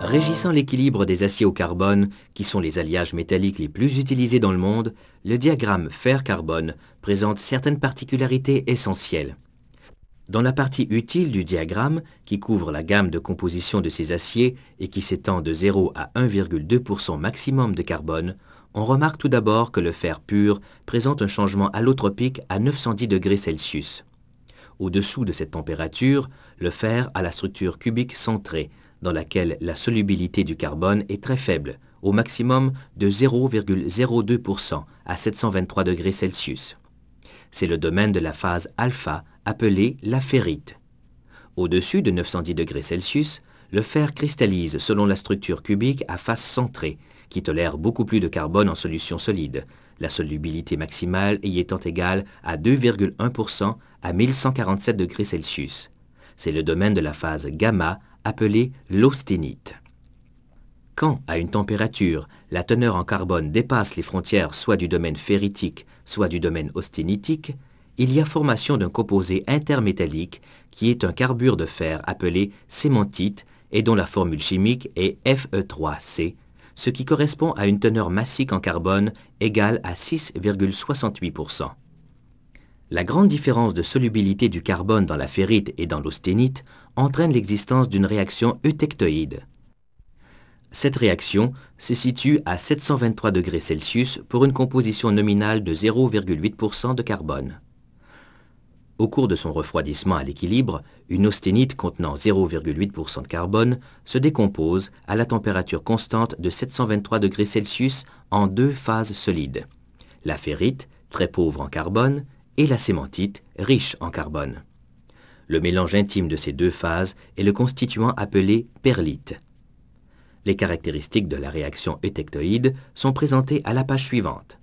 Régissant l'équilibre des aciers au carbone, qui sont les alliages métalliques les plus utilisés dans le monde, le diagramme fer-carbone présente certaines particularités essentielles. Dans la partie utile du diagramme, qui couvre la gamme de composition de ces aciers et qui s'étend de 0 à 1,2% maximum de carbone, on remarque tout d'abord que le fer pur présente un changement allotropique à 910 degrés Celsius. Au-dessous de cette température, le fer a la structure cubique centrée, dans laquelle la solubilité du carbone est très faible, au maximum de 0,02% à 723 degrés Celsius. C'est le domaine de la phase alpha, appelée la ferrite. Au-dessus de 910 degrés Celsius, le fer cristallise selon la structure cubique à face centrée, qui tolère beaucoup plus de carbone en solution solide, la solubilité maximale y étant égale à 2,1% à 1147 degrés Celsius. C'est le domaine de la phase gamma, appelée l'austénite. Quand, à une température, la teneur en carbone dépasse les frontières soit du domaine ferritique, soit du domaine austénitique, il y a formation d'un composé intermétallique qui est un carbure de fer appelé cémentite et dont la formule chimique est Fe3C, ce qui correspond à une teneur massique en carbone égale à 6,68%. La grande différence de solubilité du carbone dans la ferrite et dans l'austénite entraîne l'existence d'une réaction eutectoïde. Cette réaction se situe à 723 degrés Celsius pour une composition nominale de 0,8% de carbone. Au cours de son refroidissement à l'équilibre, une austénite contenant 0,8% de carbone se décompose à la température constante de 723 degrés Celsius en deux phases solides. La ferrite, très pauvre en carbone, et la cémentite, riche en carbone. Le mélange intime de ces deux phases est le constituant appelé perlite. Les caractéristiques de la réaction eutectoïde sont présentées à la page suivante.